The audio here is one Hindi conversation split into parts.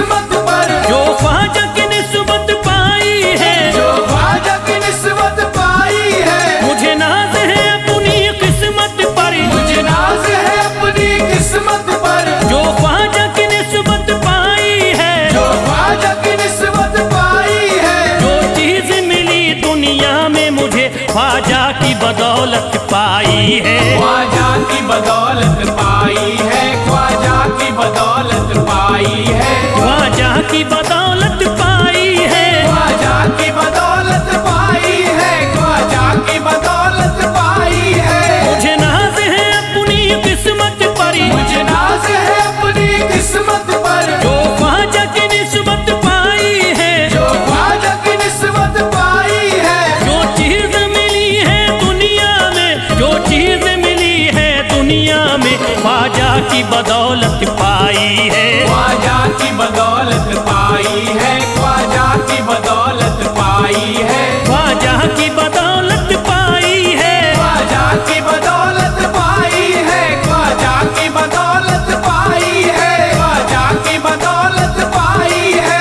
किस्मत पर, जो ख्वाजा की निस्बत पाई है, जो ख्वाजा की निस्बत पाई है। मुझे नाज है अपनी किस्मत पर, मुझे नाज है अपनी किस्मत पर, जो ख्वाजा की निस्बत पाई है, जो ख्वाजा की निस्बत पाई है। जो चीज मिली दुनिया में मुझे ख्वाजा की बदौलत पाई है, ख्वाजा की बदौलत पाई है, ख्वाजा की बदौलत पाई है, ख्वाजा की बदौलत पाई है, ख्वाजा की बदौलत पाई है, ख्वाजा की बदौलत पाई है। मुझे नाज है अपनी किस्मत पर, मुझे नाज है अपनी किस्मत पर, जो ख्वाजा की निस्बत पाई है, जो ख्वाजा की निस्बत पाई है। जो चीज मिली है दुनिया में, जो चीज मिली है दुनिया में ख्वाजा की बदौलत पाई है, ख्वाजा की बदौलत पाई है, ख्वाजा की बदौलत पाई है, ख्वाजा की बदौलत पाई है, ख्वाजा की बदौलत पाई है, ख्वाजा की बदौलत पाई है, ख्वाजा की बदौलत पाई है।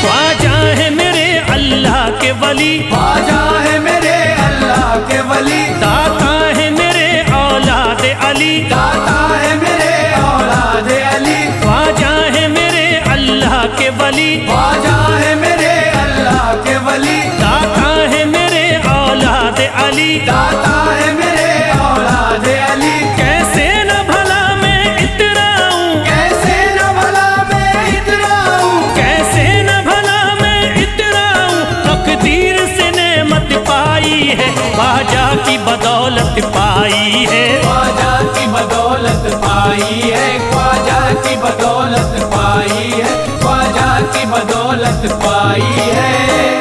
ख्वाजा है मेरे अल्लाह के वली, ख्वाजा है मेरे अल्लाह के वली, दाता है मेरे औलाद अली, दाता है मेरे औलाद अली, ख्वाजा है मेरे अल्लाह के वली, ख्वाजा है मेरे अल्लाह के वली, दाता है मेरे औलाद अली। दाता है मेरे औलाद अली। कैसे न भला मैं इतराऊं, कैसे न भला मैं इतराऊं, कैसे न भला मैं इतराऊं, तकदीर से नेमत पाई है, ख्वाजा की बदौलत पाई है, ख्वाजा की बदौलत पाई है, ख्वाजा की बदौलत पाई है, ख्वाजा की बदौलत पाई है।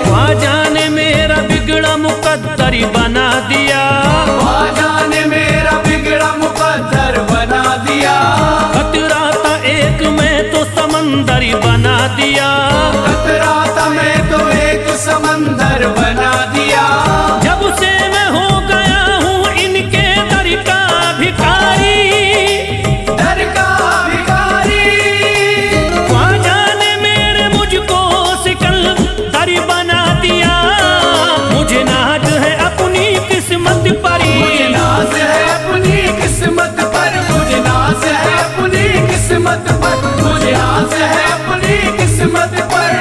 ख्वाजा ने मेरा बिगड़ा मुकद्दर बना दिया, ख्वाजा ने मेरा बिगड़ा मुकद्दर बना दिया, खतरा था एक मैं तो समंदर बना दिया, खतरा था मैं तो एक समंदर बना दिया। जब से मैं हो गया हूँ इनके दर का भिखारी, दर का भिखारी, ख्वाजा ने मेरे मुझको सिकंदर बना दिया। मुझे नाज है अपनी किस्मत पर, मुझे नाज है अपनी किस्मत पर, मुझे नाज है अपनी किस्मत पर, मुझे नाज है अपनी किस्मत पर।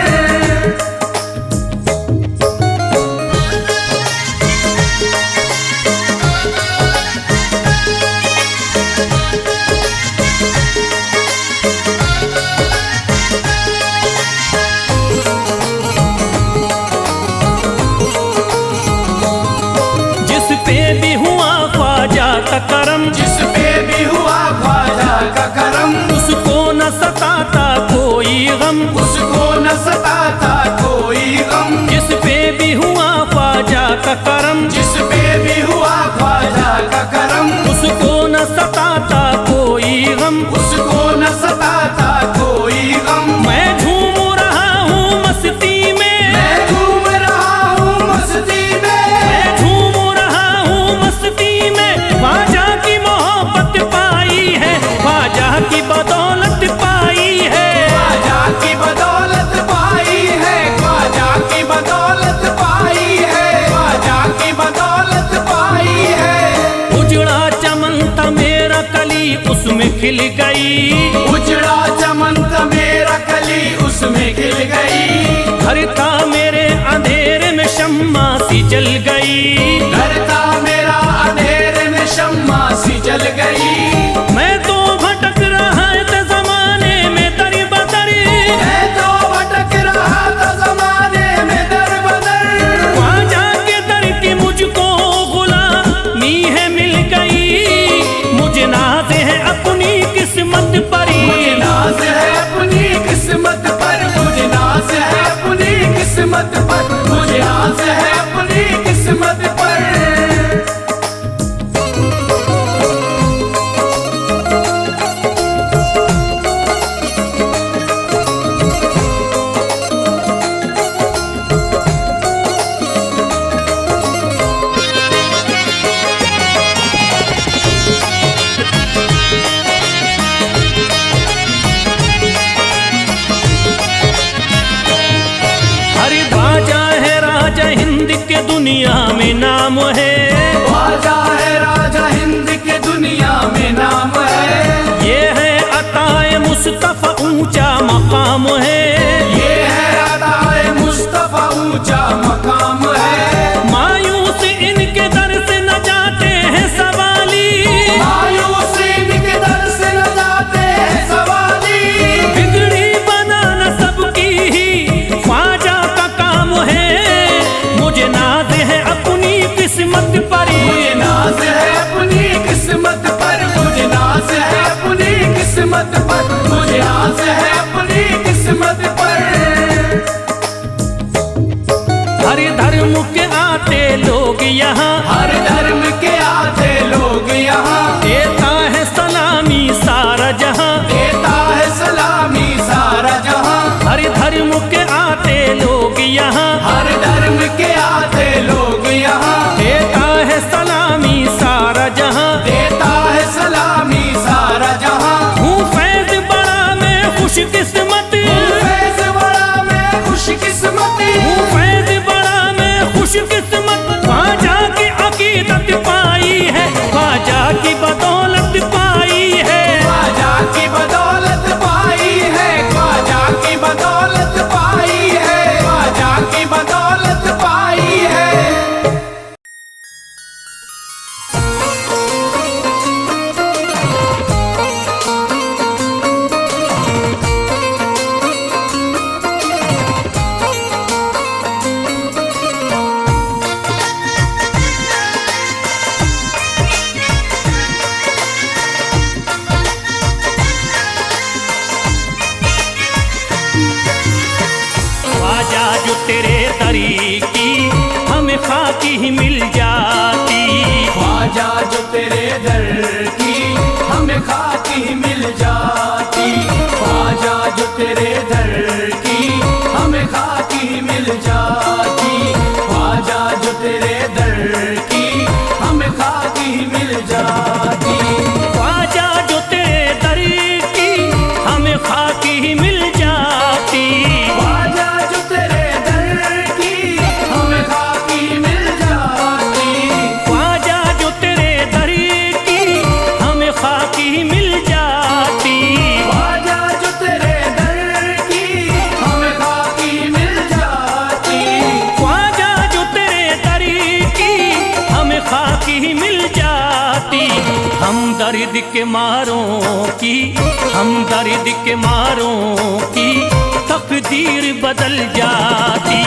जिस पे भी हुआ ख्वाजा का करम, जिस पे भी हुआ ख्वाजा का करम, उसको न सताता कोई गम, उसको न सताता कोई गम। जिस पे भी हुआ ख्वाजा का करम, जिस पे भी हुआ ख्वाजा का करम, उसको न सताता कोई गम। उसको न सताता कोई गम। मैं झूम रहा हूँ मस्ती में, मैं झूम रहा हूँ मस्ती में, मैं झूम रहा हूँ मस्ती में, ख्वाजा की मोहब्बत पाई है, ख्वाजा की बदौलत पाई है, ख्वाजा की बदौलत पाई है, ख्वाजा की बदौलत पाई है, ख्वाजा की बदौलत पाई है। उजड़ा चमन था मेरा कली उसमें खिल गई, उजड़ा चमन था मेरा कली उसमें खिल गई, घर था मेरे अंधेरे में शम्मा सी जल गई, घर था मेरा अंधेरे में शम्मा सी जल गई। मैं तो भटक रहा था जमाने में दर बदर, मैं तो भटक रहा था जमाने में दर बदर, ख्वाजा के दर की मुझको गुलामी है मिल गई। मुझे नाज है अपनी किस्मत पर, मुझे नाज है अपनी किस्मत पर, मुझे नाज है अपनी किस्मत के दुनिया में नाम है। ख्वाजा है राजा हिंद के दुनिया में नाम है। ये है अताए मुस्तफा ऊंचा मकाम है। ये है अताए मुस्तफा ऊंचा मकाम है। मायूस इनके दर से न जाते हैं सवाली। मायूस इनके दर से न जाते हैं सवाली। बिगड़ी बनाना सबकी ही ख्वाजा का काम है। मुझे नाज है अपनी किस्मत पर। मुझे नाज है अपनी किस्मत पर। मुझे नाज है अपनी किस्मत पर। मुझे नाज है अपनी किस्मत पर। हर धर्म के आते लोग यहाँ। हर धर्म के आते लोग यहाँ। देता है सलामी सारा जहाँ। देता है सलामी सारा जहाँ। हर धर्म के आते लोग यहाँ। हर धर्म के आते लोग यहाँ। देता है सलामी सारा जहाँ। देता है सलामी सारा जहाँ। हूँ फैज बड़ा मैं खुशकिस्मत। फैज बड़ा मैं खुशकिस्मत। हूँ फैज बड़ा मैं खुशकिस्मत। ख्वाजा की अकीदत पाई है। ख्वाजा की बदौलत पाई है। ख्वाजा की बदौलत पाई है। ख्वाजा की बदौलत पाई है। ख्वाजा की बदौलत पाई है। ख्वाजा जो तेरे दरी की हमें खाकी ही मिल जाती। ख्वाजा जो तेरे दर की हमें खाकी मिल जाती। ख्वाजा जो तेरे दर की हमें खाकी मिल जाती। ख्वाजा जो तेरे दर की हमें खाकी मिल जाती। ख्वाजा जो तेरे दरी की हमें खाकी ही मिल जाती। ख्वाजा जो तेरे दर की हमें खाकी मिल जाती। ख्वाजा जो तेरे दरी की हमें खाकी ही मिल जाती। ख्वाजा जो तेरे दर की हमें खाकी मिल जाती। ख्वाजा जो तेरे दरी की हमें खाकी ही मिल जाती। हम दर्द के मारों की, हम दर्द के मारों की तकदीर बदल जाती।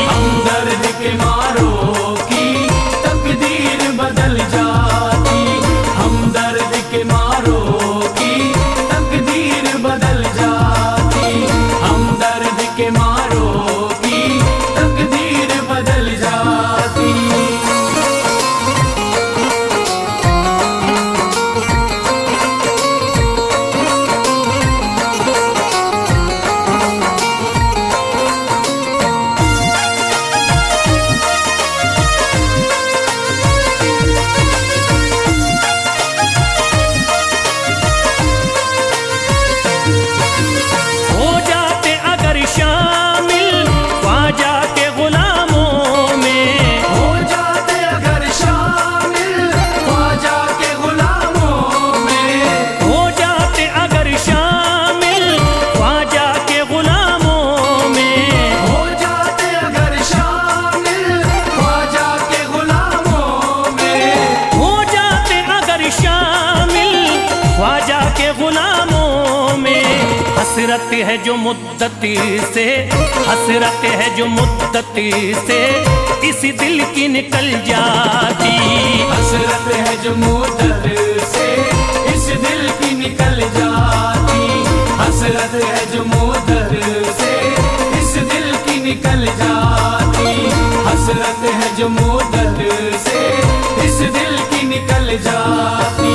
हम दर्द के मारों की तकदीर बदल जाती। हम दर्द के मारों की तकदीर बदल जाती। हम दर्द के मारों की तकदीर बदल जाती। हो जाते अगर शामिल ख्वाजा के गुलामों में। हो जाते अगर शामिल ख्वाजा के गुलामों में। हो जाते अगर शामिल ख्वाजा के गुलामों में। हो जाते अगर शामिल ख्वाजा के गुलामों में। हो जाते अगर शामिल ख्वाजा के गुलामों में। हसरत है जो मुद्दत से, हसरत है जो मुद्दत से इस दिल की निकल जाती। हसरत है जो मुद्दत से इस दिल की निकल जाती। हसरत है जो मुद्दत से इस दिल की निकल जाती। हसरत है जो मुद्दत से इस दिल की निकल जाती।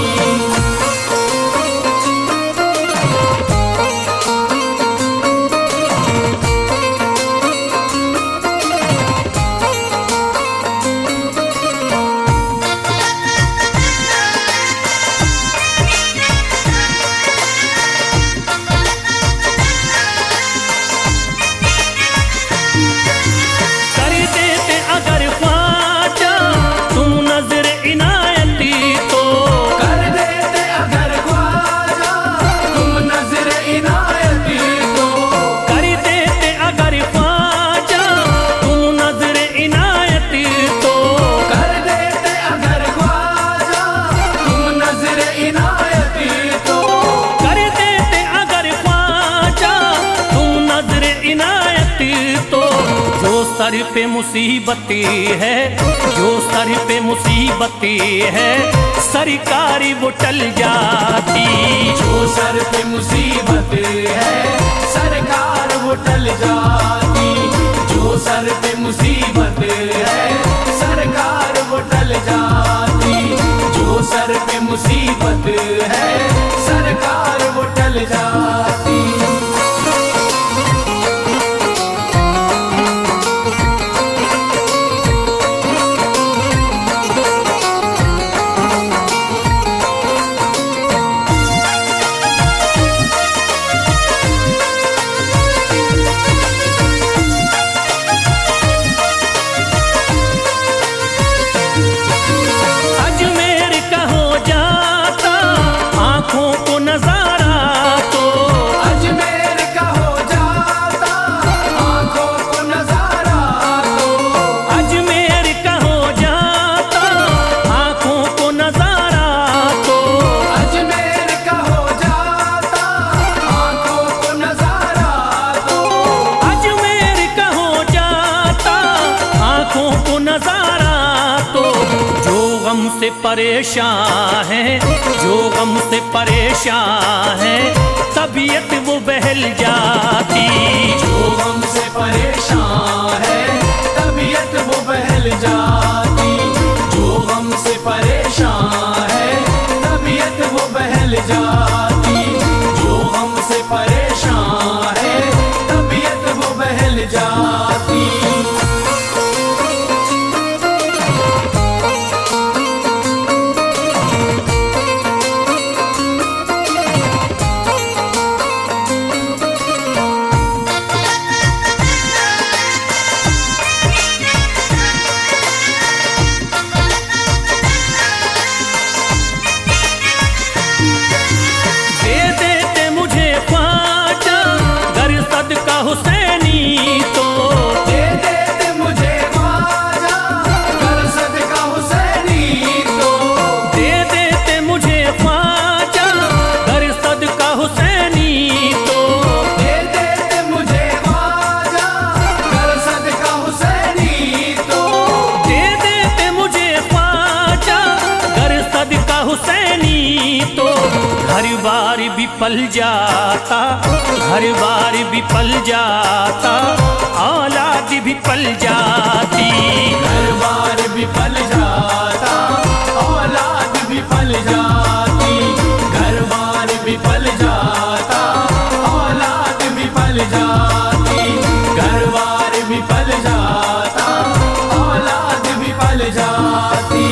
सर पे मुसीबत है, जो सर पे मुसीबत है, सरकारी वो टल जाती। जो सर पे मुसीबत है सरकार वो टल जाती। जो सर पे मुसीबत है सरकार वो टल जाती। जो सर पे मुसीबत है सरकार वो टल जाती। से परेशान है, जो गम से परेशान है, तबीयत वो बहल जाती। जो गम से परेशान है तबीयत वो बहल जाती। जो गम से परेशान है तबीयत वो बहल जाती। जो गम से परेशान है तबीयत वो बहल जाती। हुसैनी तो दे देते मुझे ख्वाजा कर सदका हुसैनी तो। दे देते मुझे ख्वाजा कर सदका हुसैनी तो। दे देते मुझे ख्वाजा कर सदका हुसैनी तो। दे देते मुझे ख्वाजा कर सदका हुसैनी तो। घर बार भी पल जाता, घर बार भी पल जाता, औलाद भी पल जाती। घर बार भी पल जाता औलाद भी पल जाती। घर बार भी पल जाता औलाद भी पल जाती। घर बार भी पल जाता औलाद भी पल जाती।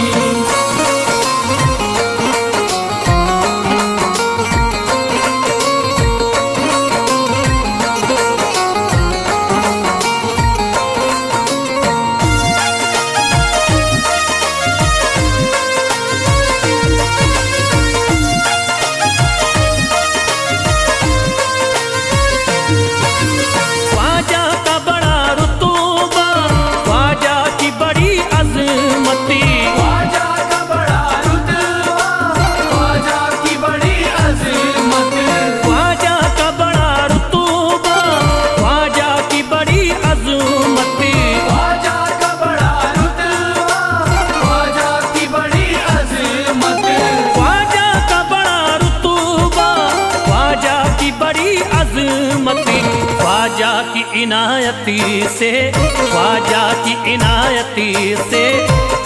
ख्वाजा की इनायती से, ख्वाजा की इनायती से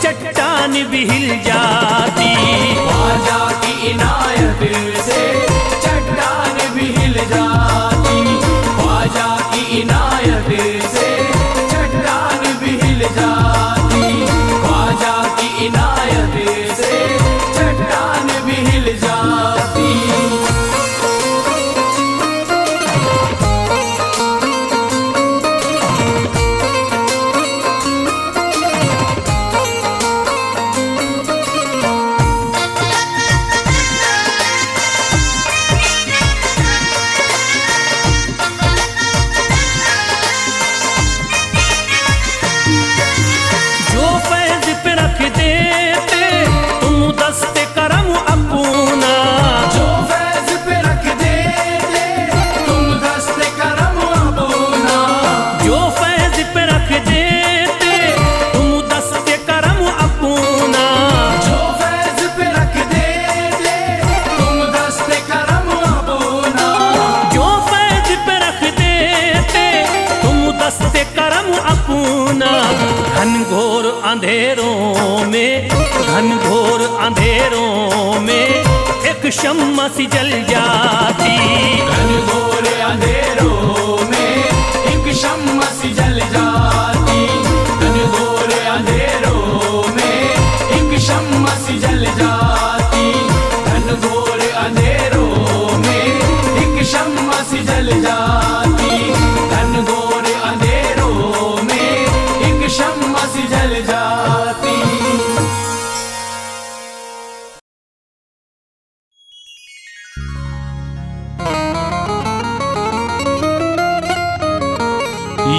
चट्टान भी हिल जाती। ख्वाजा की इनायत से चट्टान भी हिल जाती। ख्वाजा की इनायत से चट्टान भी हिल जाती। ख्वाजा की इनायत से चट्टान भी हिल जाती। अंधेरों में, घनघोर अंधेरों में एक शम्मा सी जल जाती। घनघोर अंधेरों में एक शम्मा सी जल जाती। घनघोर अंधेरों में एक शम्मा सी जल जाती। घनघोर अंधेरों में एक शम्मा सी जल जाती। घनघोर अंधेरों में एक शम्मा सी जल जाती।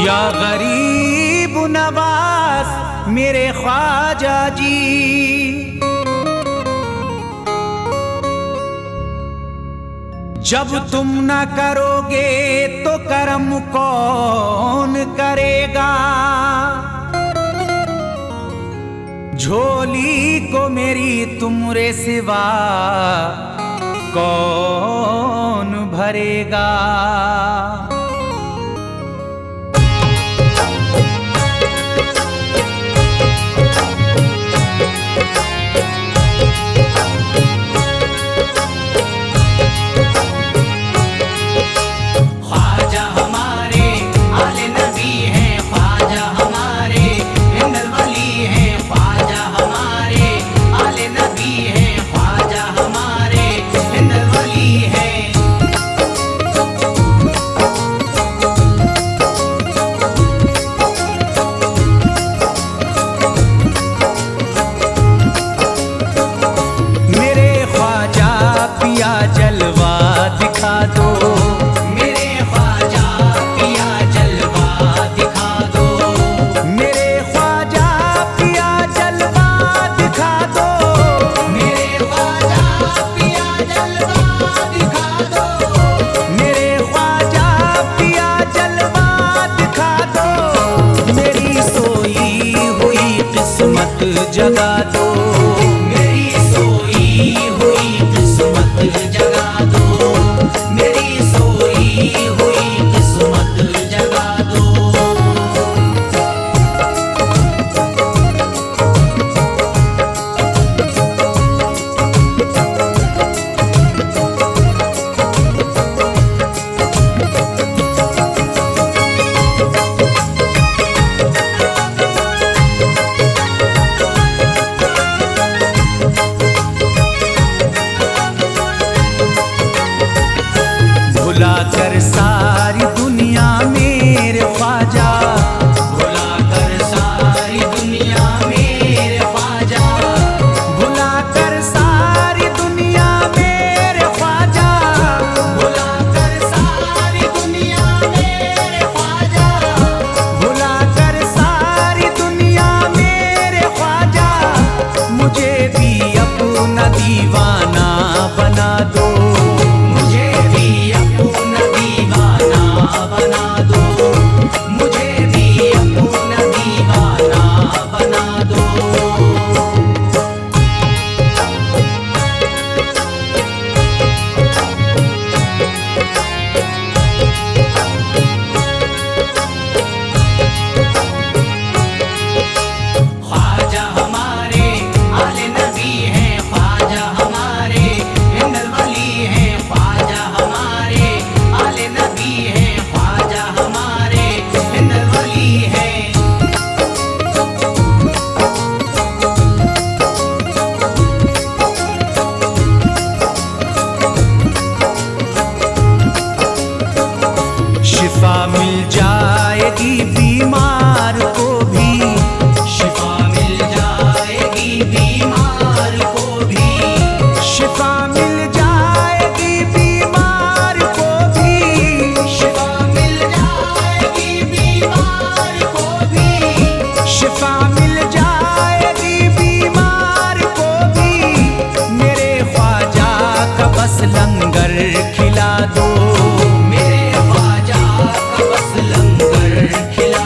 या गरीब नवाज मेरे ख्वाजा जी, जब तुम न करोगे तो करम कौन करेगा। झोली को मेरी तुमरे सिवा कौन भरेगा। जगा दो मेरी सोई हुई किस्मत, जगा दो मेरी सोई हुई किस्मत, जगा दो। भुलाकर सारी दुनिया मेरे ख्वाजा, भुलाकर सारी दुनिया मेरे ख्वाजा, भुलाकर सारी दुनिया मेरे ख्वाजा, भुलाकर सारी दुनिया मेरे ख्वाजा, भुलाकर सारी दुनिया मेरे ख्वाजा, मुझे भी अपना दीवाना बना दो। बना दो मुझे भी अपना दीवाना बना दो। ख्वाजा हमारे आले नबी हैं, ख्वाजा हमारे हिंदल वली हैं, ख्वाजा हमारे आले नबी हैं, ख्वाजा हमारे हिंदल वली हैं। शिफा मिल जाएगी बीमार को भी, शिफा मिल जाएगी बीमार को भी, शिफा मिल जाएगी बीमार को भी, शिफा मिल जाएगी बीमार को भी, शिफा मिल जाएगी बीमार को भी। मेरे ख्वाजा का बस लंगर खिला दो, मेरे ख्वाजा का बस लंगर खिला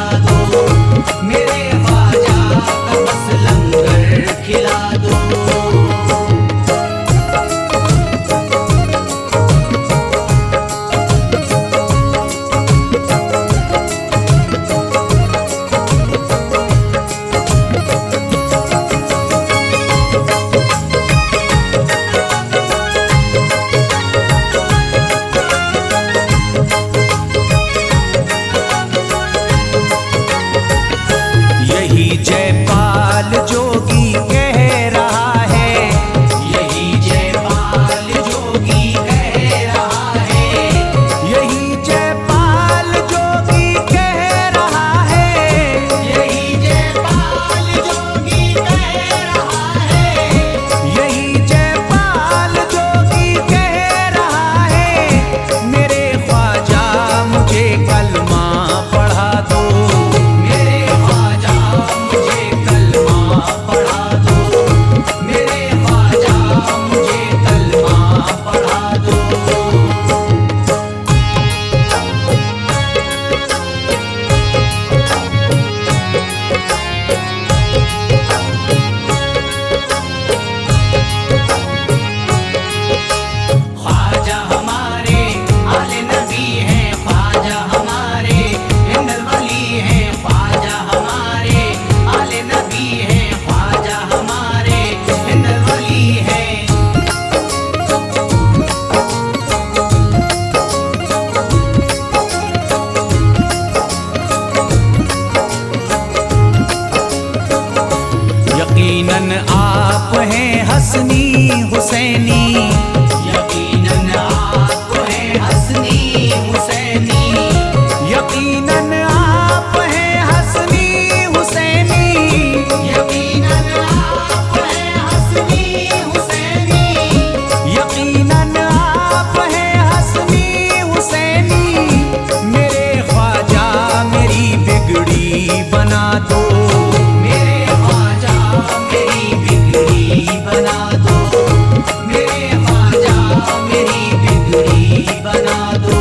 यकीनन आप हैं हसनी हुसैनी, यकीनन आप हैं हसनी हुसैनी, यकीनन आप हैं हसनी हुसैनी, यकीनन आप हैं हसनी हुसैनी, यकीनन आप हैं हसनी हुसैनी। मेरे ख्वाजा मेरी बिगड़ी बना दो, मेरे ख्वाजा मेरी बिगड़ी बना दो, मेरे ख्वाजा मेरी बिगड़ी बना दो।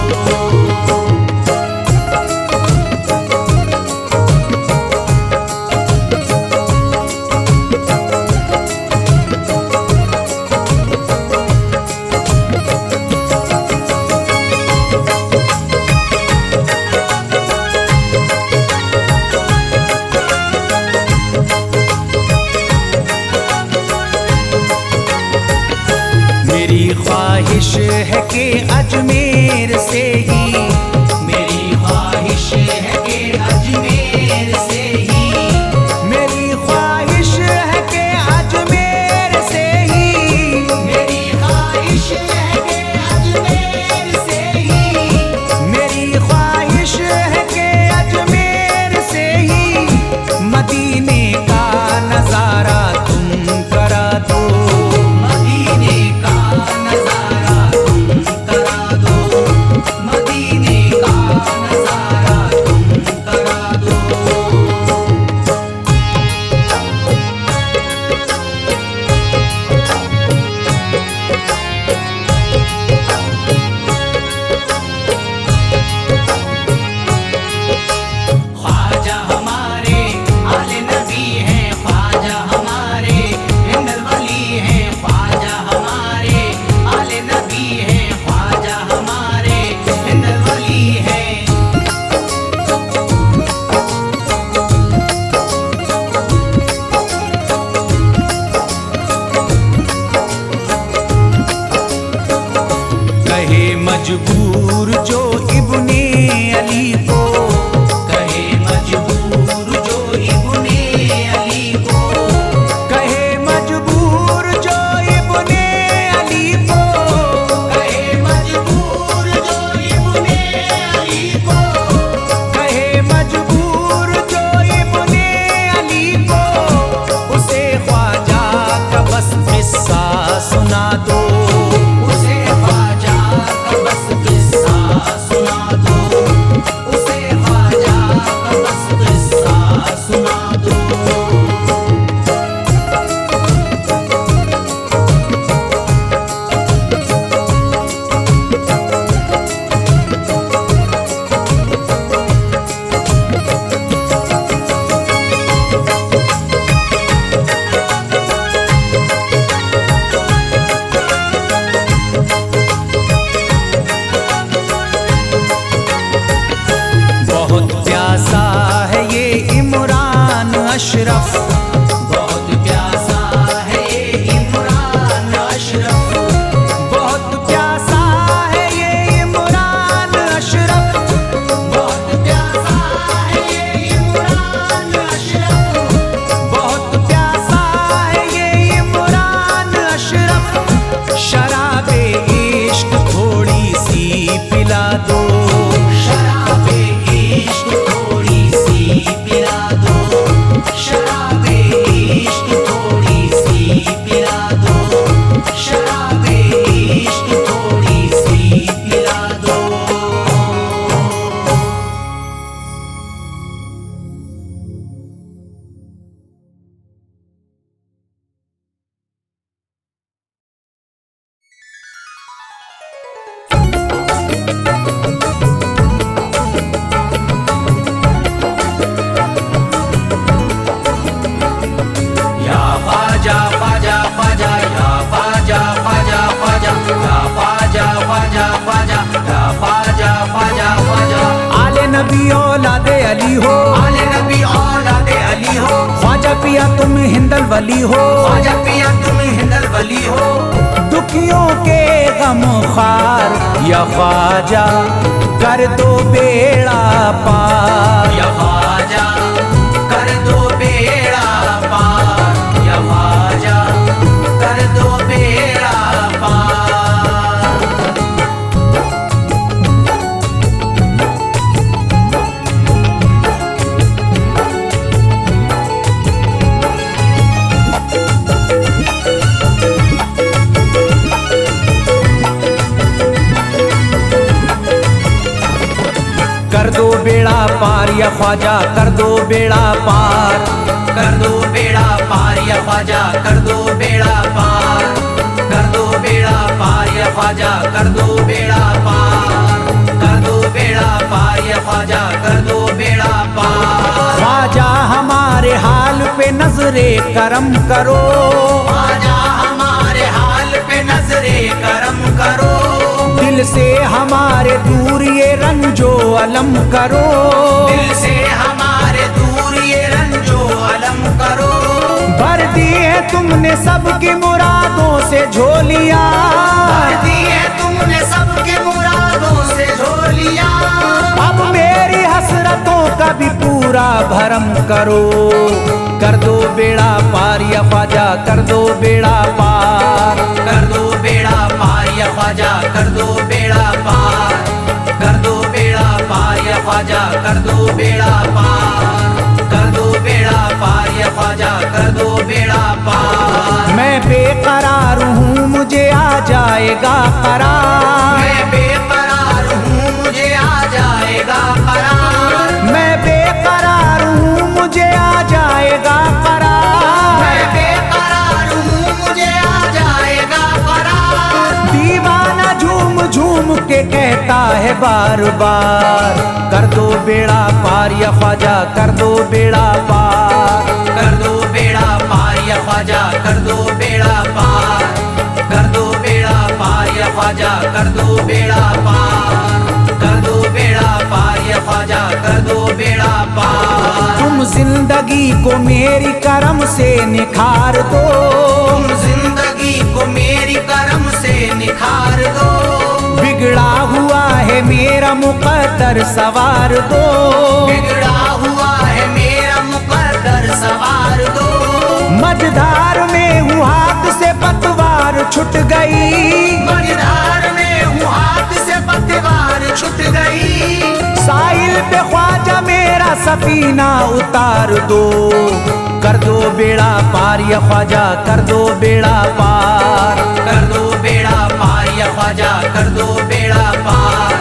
मेरी ख्वाहिश है कि अजमेर से ही, मेरी ख्वाहिश है कि अजमेर से ही, मेरी ख्वाहिश है कि अजमेर से ही, मेरी ख्वाहिश है कि अजमेर से ही, मेरी ख्वाहिश है कि अजमेर से ही मदीने का नजारा तुम करा दो, मदीने का नजारा तुम करा दो, मदीने का नजारा तुम करा दो। ख्वाजा हमारे आले नबी हैं, ख्वाजा हमारे हिंदल वली हैं, ख्वाजा हमारे आले नबी हैं, ख्वाजा हमारे हिंदल वली हैं। कहे मजबूर जो इब्ने अली को, कहे मजबूर जो इब्ने अली को, कहे मजबूर जो इब्ने अली को, कहे मजबूर जो इब्ने अली को, कहे मजबूर जो इब्ने अली को, उसे ख्वाजा का बस किस्सा सुना दो, उसे ख्वाजा का बस किस्सा सुना दो, उसे ख्वाजा का बस किस्सा सुना दो। बहुत प्यासा है ये इमरान अशरफ, बहुत प्यासा है ये इमरान अशरफ, बहुत प्यासा है ये इमरान अशरफ, बहुत प्यासा है ये इमरान अशरफ, बहुत प्यासा है ये इमरान अशरफ। शराबे इश्क थोड़ी सी पिला दो, शराबे इश्क थोड़ी सी पिला दो, शराबे इश्क थोड़ी सी पिला दो, शराबे इश्क थोड़ी सी पिला दो। या ख्वाजा ख्वाजा ख्वाजा या ख्वाजा ख्वाजा ख्वाजा या ख्वाजा ख्वाजा ख्वाजा या ख्वाजा ख्वाजा ख्वाजा। आले नबी औलादे अली हो, आले नबी औलादे अली हो, ख्वाजा पिया तुम हिंदल वली हो, ख्वाजा पिया तुम हिंदल वली हो, दुखियों के गम खार या ख्वाजा कर दो बेड़ा पार, या ख्वाजा कर दो बेड़ा पार, या ख्वाजा कर दो बेड़ा पार या ख्वाजा कर दो बेड़ा पार, कर दो बेड़ा पार या ख्वाजा कर दो बेड़ा पार, कर दो बेड़ा पार या ख्वाजा कर दो बेड़ा पार, कर दो बेड़ा पार या ख्वाजा कर दो बेड़ा पार। ख्वाजा हमारे हाल पे नजरे करम करो, ख्वाजा हमारे हाल पे नजरे करम करो, दिल से हमारे दूर ये रंजो अलम करो, दिल से हमारे दूर ये रंजो अलम करो। भर दी है तुमने सबकी मुरादों से झोलियां, भर दी है तुमने सबके मुरादों से झोलियां, अब मेरी हसरतों का भी पूरा भरम करो। कर दो बेड़ा पार या ख्वाजा कर दो बेड़ा पार, कर दो बेड़ा पार या ख्वाजा कर दो बेड़ा पार, कर दो बेड़ा पार या ख्वाजा कर दो बेड़ा पार, कर दो बेड़ा पार या ख्वाजा कर दो बेड़ा पार। मैं बेकरार हूँ मुझे आ जाएगा करार, मैं बेकरार हूँ मुझे आ जाएगा करार, मैं बेकरार हूँ मुझे आ जाएगा करार, मैं बेकरार हूँ मुझे आ जाएगा करार। दीवाना झूम झूम के कहता है बार बार, कर दो बेड़ा पार या ख्वाजा कर दो बेड़ा पार, कर दो बेड़ा पार या ख्वाजा कर दो बेड़ा पार, कर दो बेड़ा पार या ख्वाजा कर दो बेड़ा पार, कर दो बेड़ा पार या ख्वाजा कर दो बेड़ा पार। तुम जिंदगी को मेरी करम से निखार दो, तुम जिंदगी को मेरी करम से निखार दो, बिगड़ा हुआ है मेरा मुकद्दर सवार दो, बिगड़ा हुआ है मेरा मुकद्दर सवार दो। मझधार में हूँ हाथ से पतवार छुट गई, मझधार में हूँ हाथ से पतवार छूट गई, साहिल पे ख्वाजा मेरा सफीना उतार दो। कर दो बेड़ा पार या ख्वाजा कर दो बेड़ा पार, कर दो बेड़ा पार या ख्वाजा कर दो बेड़ा पार,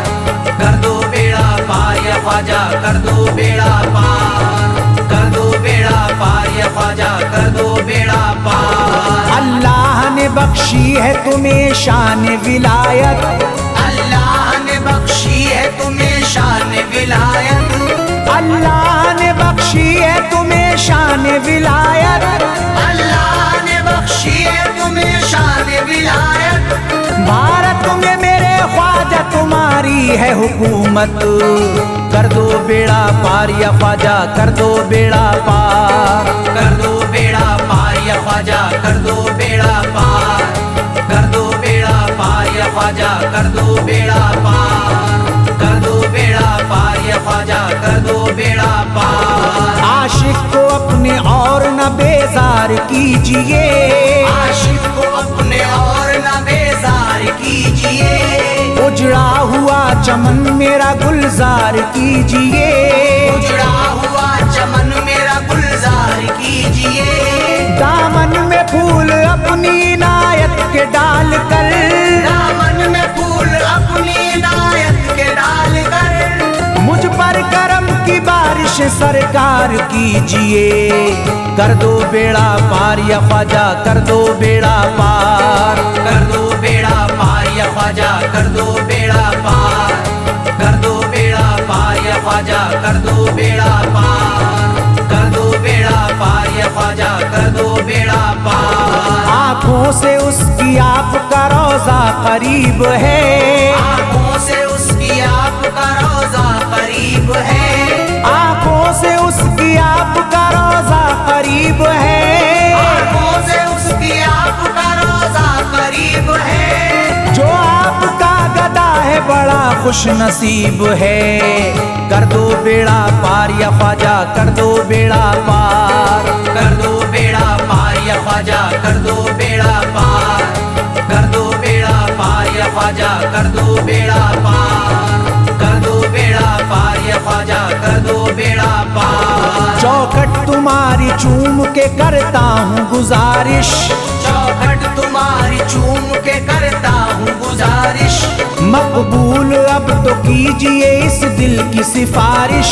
कर दो बेड़ा पार या ख्वाजा कर दो बेड़ा पार, कर दो बेड़ा पार या ख्वाजा कर दो बेड़ा पार। अल्लाह ने बख्शी है तुम्हें शान विलायत, अल्लाह ने बख्शी है तुम्हें शान विलायत, अल्लाह ने बख्शी है तुम्हें शान विलायत, अल्लाह ने बख्शी है तुम्हें शान विलायत। भारत में मेरे ख्वाजा तुम्हारी है हुकूमत, कर दो बेड़ा पार या ख्वाजा कर दो बेड़ा पार, कर दो बेड़ा पार या ख्वाजा कर दो बेड़ा पार, कर दो बेड़ा पार या ख्वाजा कर दो बेड़ा पार, कर दो बेड़ा पार या ख्वाजा कर दो बेड़ा पार। आशिक को अपने और न बेजार कीजिए, आशिक को अपने और न बेजार कीजिए, उजड़ा हुआ चमन मेरा गुलजार कीजिए, उजड़ा हुआ चमन मेरा गुलजार कीजिए, दामन में फूल अपनी इनायत के डाल कर, दामन में फूल अपनी इनायत के डाल कर, मुझ पर करम की बारिश सरकार कीजिए। कर दो बेड़ा पार या ख्वाजा कर दो बेड़ा पार, कर दो बेड़ा पार या ख्वाजा कर दो बेड़ा पार, कर दो बेड़ा पार या ख्वाजा कर दो बेड़ा पार, कर दो बेड़ा पार या ख्वाजा कर दो बेड़ा पार। आँखों से उसकी आपका रोजा करीब है, आँखों से उसकी आपका रोजा करीब है, आँखों से उसकी आपका रोजा करीब है, आँखों से उसकी आपका रोजा करीब है, जो आपका गदा है बड़ा खुश नसीब है। कर दो बेड़ा पार या ख्वाजा कर दो बेड़ा पार, कर दो बेड़ा पार या ख्वाजा कर दो बेड़ा पार, कर दो बेड़ा पार या ख्वाजा कर दो बेड़ा पार, कर दो बेड़ा पार या ख्वाजा कर दो बेड़ा पार। चौखट तुम्हारी चूम के करता हूँ गुजारिश, चौखट तुम्हारी चूम के करता हूँ गुजारिश, मकबूल अब तो कीजिए इस दिल की सिफारिश,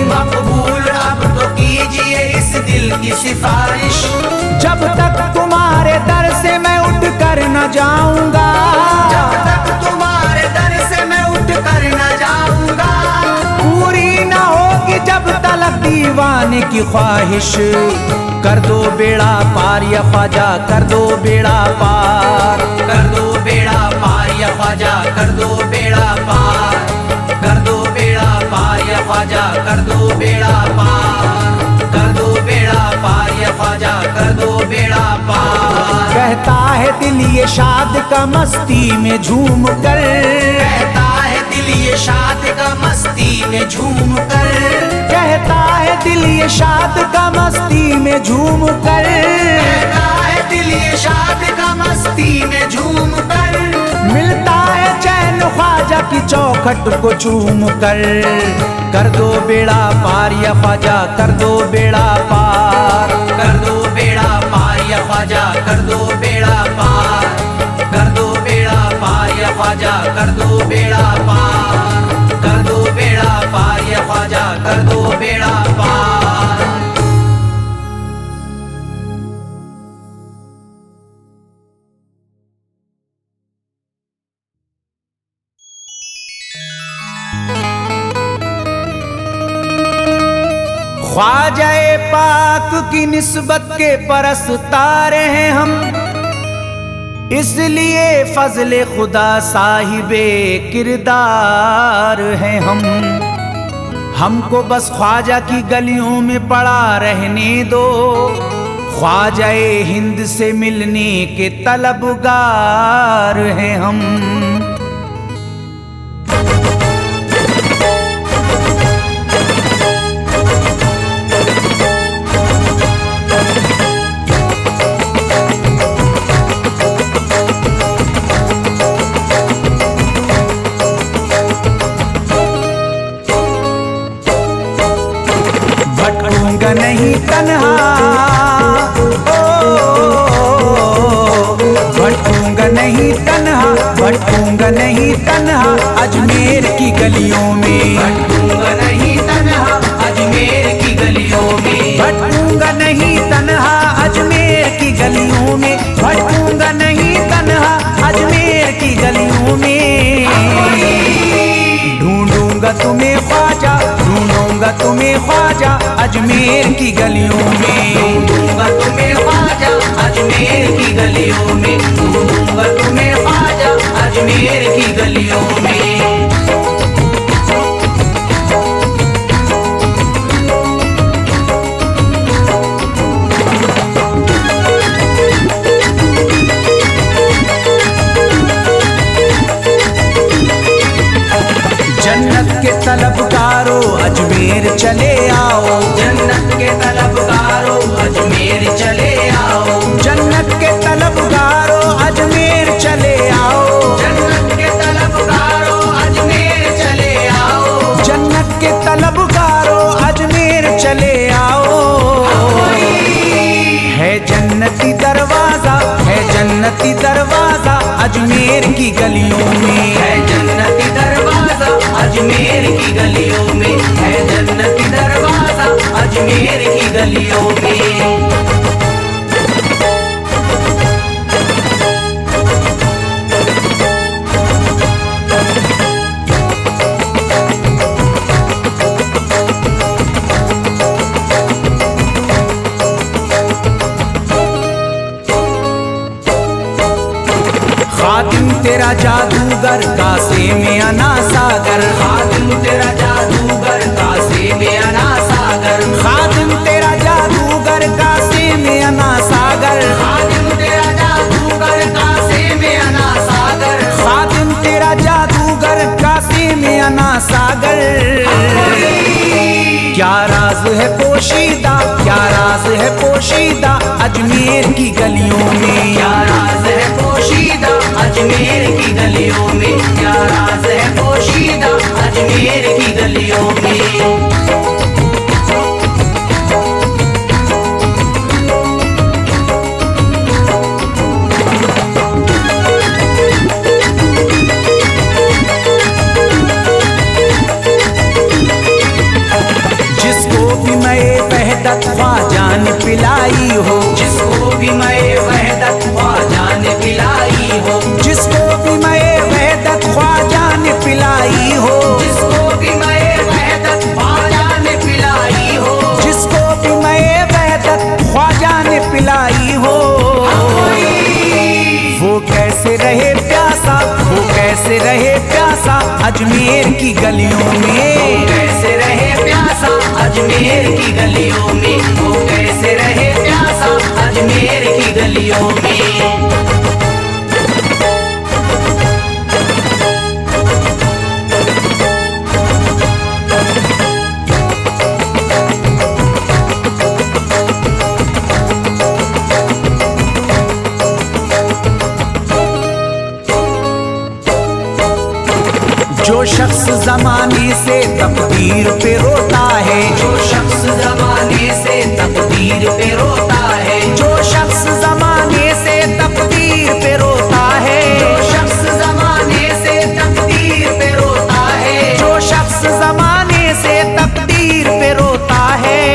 मकबूल अब तो कीजिए इस दिल की सिफारिश। जब तक तुम्हारे दर से मैं उठ कर न जाऊंगा, जब तक तुम्हारे दर से मैं उठ कर न जाऊंगा, पूरी न होगी जब तलक दीवाने की ख्वाहिश। कर दो बेड़ा पार या ख्वाजा, कर दो बेड़ा पार, कर दो बेड़ा पार या ख्वाजा, कर दो बेड़ा पार, कर दो बेड़ा पार या ख्वाजा, कर दो बेड़ा पार, कर दो बेड़ा पार या ख्वाजा, कर दो बेड़ा पार। कहता है दिल ये शाद का मस्ती में झूम कर, कहता है दिल ये शाद का मस्ती में झूम कर, कहता है दिल ये शाद का मस्ती में झूम कर, कहता है दिल ये शाद का मस्ती में झूम कर। मिलता है चैन ख्वाजा की चौखट को चूम कर। कर दो बेड़ा पार या ख्वाजा, कर दो बेड़ा पार, कर दो बेड़ा पार या ख्वाजा, कर दो बेड़ा पार, कर दो बेड़ा पार या ख्वाजा, कर दो बेड़ा पार, कर दो बेड़ा पार या ख्वाजा, कर दो बेड़ा पार। ख्वाजाए पाक की निस्बत के परस्तारे हैं हम, इसलिए फजले खुदा साहिबे किरदार हैं हम। हमको बस ख्वाजा की गलियों में पड़ा रहने दो, ख्वाजाए हिंद से मिलने के तलबगार हैं हम। भटकूंगा नहीं तन्हा, भटकूंगा नहीं तन्हा, भटकूंगा नहीं तन्हा अजमेर की गलियों में, भटकूंगा नहीं तन्हा अजमेर की गलियों में, भटकूंगा नहीं तन्हा अजमेर की गलियों में, भटकूंगा नहीं तन्हा अजमेर की गलियों में। ढूंढूंगा तुम्हें ख्वाजा, ढूंढूंगा तुम्हें ख्वाजा अजमेर की गलियों में, ढूंढूंगा तुम्हें ख्वाजा अजमेर की गलियों में, ढूंढूंगा तुम्हें ख्वाजा अजमेर की गलियों में। जन्नत के तलबगारों अजमेर चले आओ, जन्नत के तलबगारों अजमेर चले आओ, जन्नत के तलबगारों अजमेर चले आओ, जन्नत के तलबगारों अजमेर चले आओ, जन्नत के तलबगारों अजमेर चले आओ। है जन्नती दरवाजा, है जन्नती दरवाजा अजमेर की गलियों में, है जन्नती दरवाजा अजमेर की गलियों में, है जन्नती दरवाजा अजमेर की गलियों में। खातिम तेरा जादूगर कासे में अना सागर, खातिम तेरा जादूगर कासे में अना सागर, खातिम तेरा जादूगर कासे में अना सागर, खातिम तेरा जादूगर कासे में अना सागर, खातिम तेरा जादूगर कासे में अना सागर। क्या राज है पोशीदा, क्या राज है पोशीदा अजमेर की गलियों में, क्या राज है पोशीदा अजमेर की गलियों में, क्या राज है पोशीदा अजमेर की गलियों में। वहदत ख्वाजा ने पिलाई हो, जिसको भी मैं वहदत ख्वाजा ने पिलाई हो, जिसको भी मैं वहदत ख्वाजा ने पिलाई हो, जिसको भी मैं वहदत ख्वाजा ने पिलाई हो, जिसको भी मैं वहदत ख्वाजा ने पिलाई हो। वो कैसे रहे प्यासा, वो कैसे रहे प्यासा अजमेर की गलियों में, कैसे रहे प्यासा अजमेर की गलियों में, वो कैसे रहे प्यासा अजमेर की गलियों में। जो शख्स ज़माने से तकदीर पे रोता है, जो शख्स ज़माने से तकदीर पे रोता है, जो शख्स ज़माने से तकदीर पे रोता है, जो शख्स ज़माने से तकदीर पे रोता है, जो शख्स ज़माने से तकदीर पे रोता है।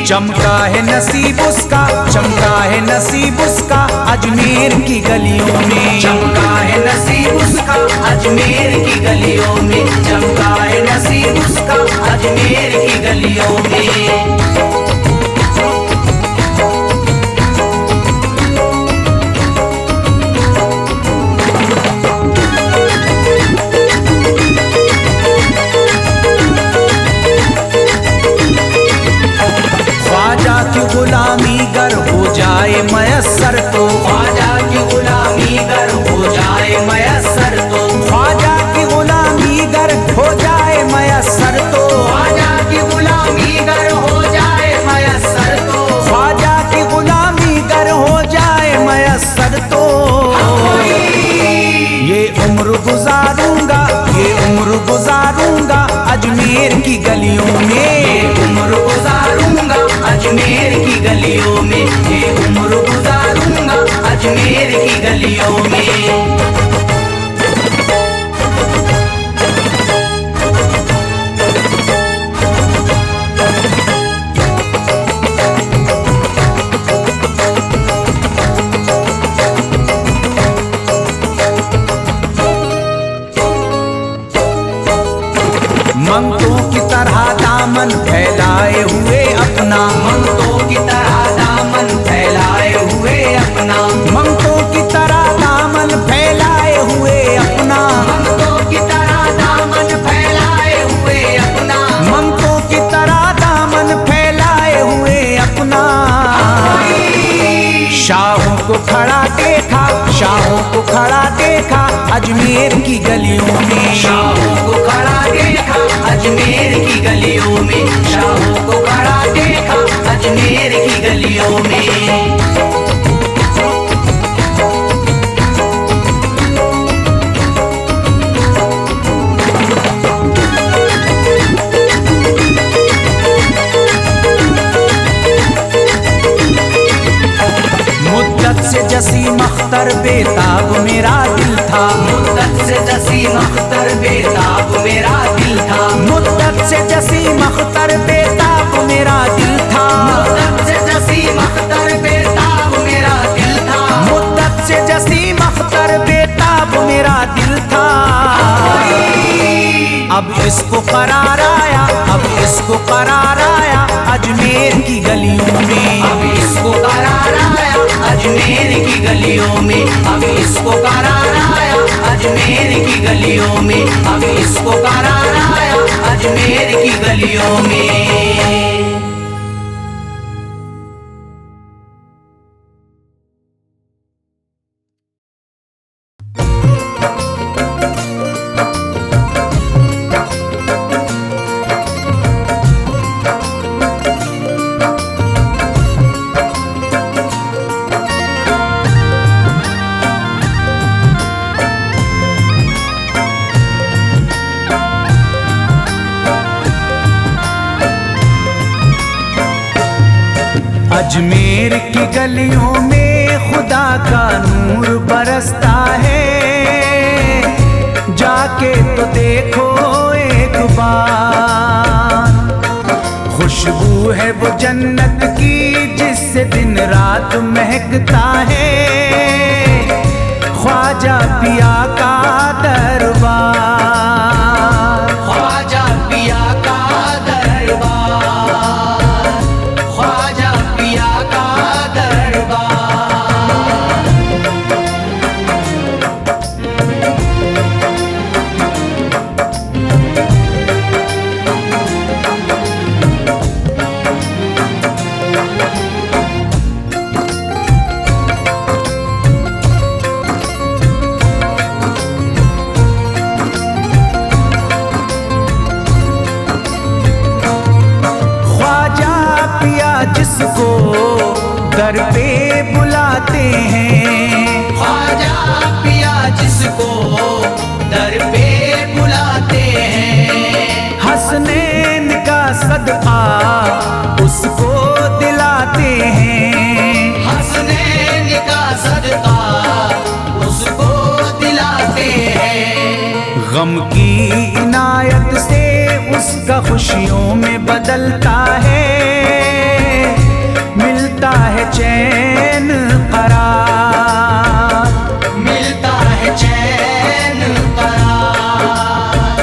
चमका है नसीब उसका, चमका है नसीब उसका अजमेर की गलियों में, चमका है नसीब उसका अजमेर की गलियों में, चमका है नसीब उसका अजमेर की गलियों में। ख्वाजा की गुलामी गर हो जाए मयस्सर तो, ख्वाजा की गुलामी गर हो जाए मयस्सर तो, ख्वाजा की गुलामी गर हो जाए मयस्सर तो, ख्वाजा की गुलामी गर हो जाए मयस्सर तो, ख्वाजा की गुलामी गर हो जाए मयस्सर तो। ये उम्र गुजारूंगा, ये उम्र गुजारूंगा अजमेर की गलियों में, उम्र गुजारूंगा अजमेर की गलियों में, ये उम्र गुजारूंगा अजमेर की गलियों में। मंगतों की तरह दामन फैलाए हुए अपना, मंगतों की तरह दामन फैलाए हुए अपना, मंगतों की तरह दामन फैलाए हुए अपना, मंगतों की तरह दामन फैलाए हुए अपना, मंगतों की तरह दामन फैलाए हुए अपना। शाहों को खड़ा देखा, शाहों को खड़ा देखा अजमेर की गलियों में, शाहों को खड़ा देखा अजमेर की गलियों में, शाहों को खड़ा देखा अजमेर की गलियों में। मुद्दत से जसीम अख्तर बेताब मेरा दिल था, मुद्दत से जसीम अख्तर बेताब मेरा दिल था, मुद्दत से जसीम अख्तर बेताब मेरा दिल था, मुद्दत से जसीम अख्तर बेताब मेरा दिल था, मुद्दत से जसीम अख्तर बेताब मेरा दिल था। अब इसको करार आया, अब इसको करार आया अजमेर की गलियों में, अब इसको करार आया अजमेर की गलियों में, अब इसको करार आया अजमेर की गलियों में, अब इसको करार आया अजमेर की गलियों में। अजमेर की गलियों में खुदा का नूर बरसता है, जाके तो देखो एक बार। खुश जन्नत की जिससे दिन रात महकता है, ख्वाजा पिया का दरबार, ख्वाजा पिया का दरबार, ख्वाजा पिया का दरबार। जिसको दर पे बुलाते हैं, ख्वाजा पिया जिसको दर पे बुलाते हैं, हसनैन का सदका उसको दिलाते हैं, हसनैन का सदका उसको दिलाते हैं। गम की इनायत से उसका खुशियों में बदलता है, मिलता है चैन करार, मिलता है चैन करार,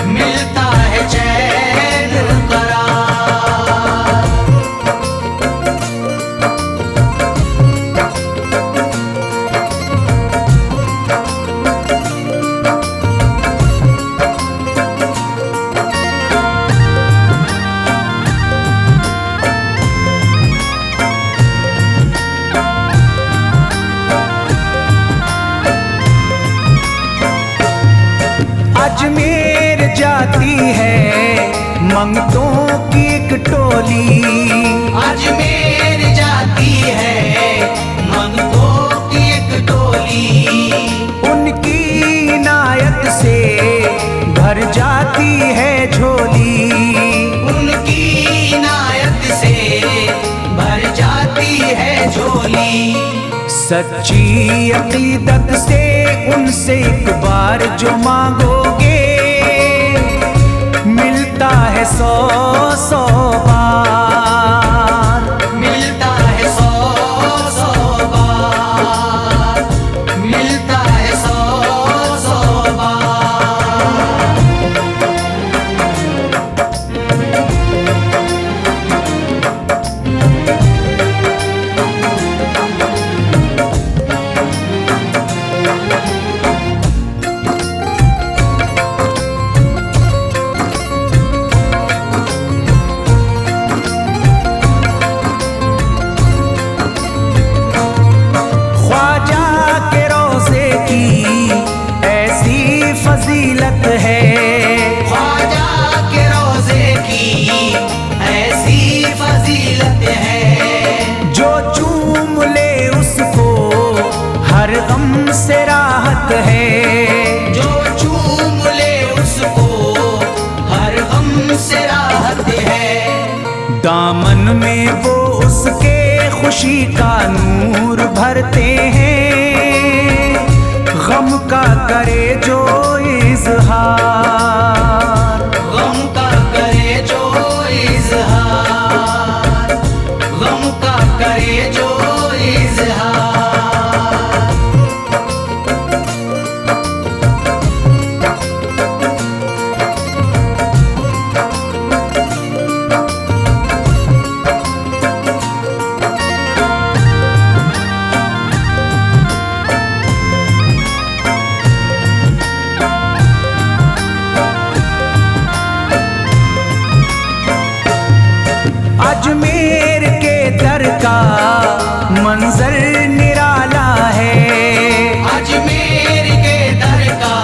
मिलता है चैन करार। अजमेर जाती है मंगतों की एक टोली, अजमेर जाती है मंगतों की एक टोली, उनकी इनायत से भर जाती है झोली, उनकी इनायत से भर जाती है झोली। सच्ची अकीदत से उनसे एक बार जो मांगोगे, मिलता है 100 बार, मिलता है 100 बार, मिलता है 100 बार। फजीलत है, ख्वाजा के रोज़े की ऐसी फजीलत है, जो चूम ले उसको हर गम से राहत है, जो चूम ले उसको हर गम से राहत है। दामन में वो उसके खुशी का नूर भरते हैं, गम का करे जो इजहार, गम का करे जो इजहार, गम का करे जो इजहार। अजमेर के दर का मंजर निराला है, अजमेर के दर का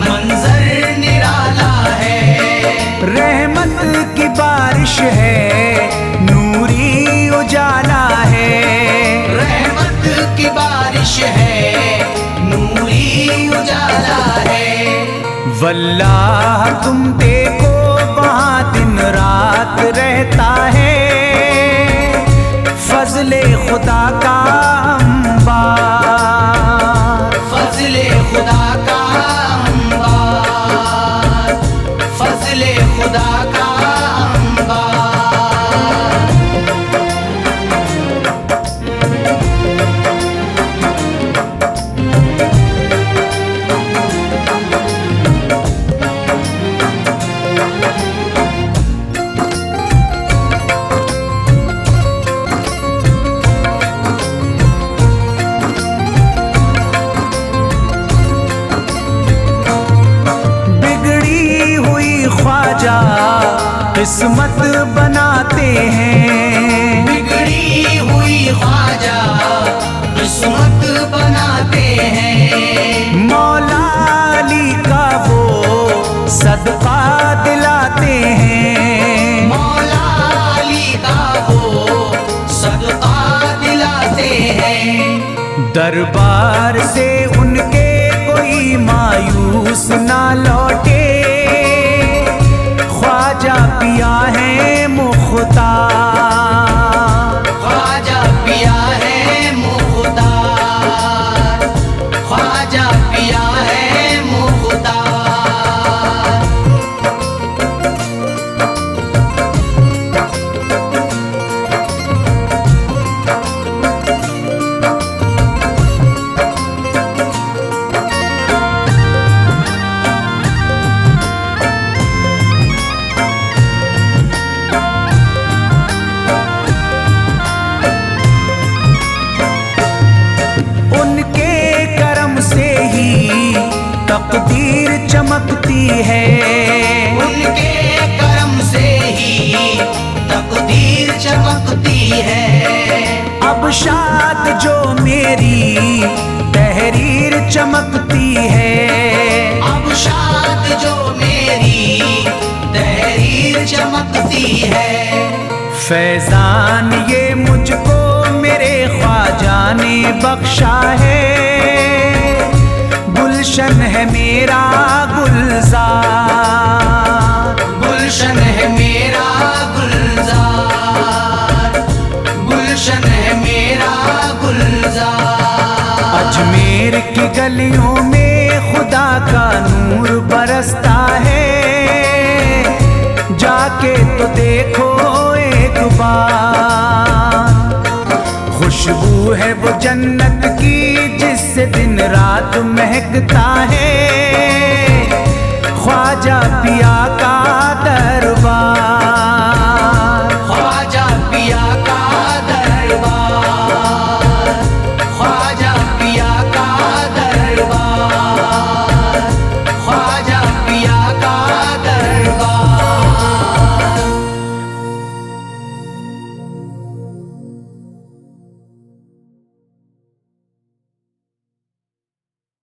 मंजर निराला है, रहमत की बारिश है नूरी उजाला है, रहमत की बारिश है नूरी उजाला है। वल्लाह तुम देखो वहाँ दिन रात रहता है, फजले खुदा का अंबार, फजले खुदा का अंबार, फजले खुदा का अंबार। किस्मत बनाते हैं। बिगड़ी हुई ख्वाजा किस्मत बनाते हैं। मौला अली का वो सदका दिलाते हैं। मौला अली का वो सदका दिलाते हैं। दरबार से उनके कोई मायूस ना लौटे, ख्वाजा पिया है मुख्तार। ख्वाजा पिया है मुख्तार। ख्वाजा पिया है मुख्तार। उनके करम से ही तकदीर चमकती है। उनके करम से ही तकदीर चमकती है। अब शाद जो मेरी तहरीर चमकती है। अब शाद जो मेरी तहरीर चमकती है। फैजान ये मुझको मेरे ख्वाजा ने बख्शा है। गुलशन है मेरा गुलजार। गुलशन है मेरा गुलजार। गुलशन है मेरा गुलजार। अजमेर की गलियों में खुदा का नूर बरसता है। जाके तो देखो एक बार, खुशबू है वो जन्नत की जिससे दिन रात महकता है। ख्वाजा पिया का दरबार।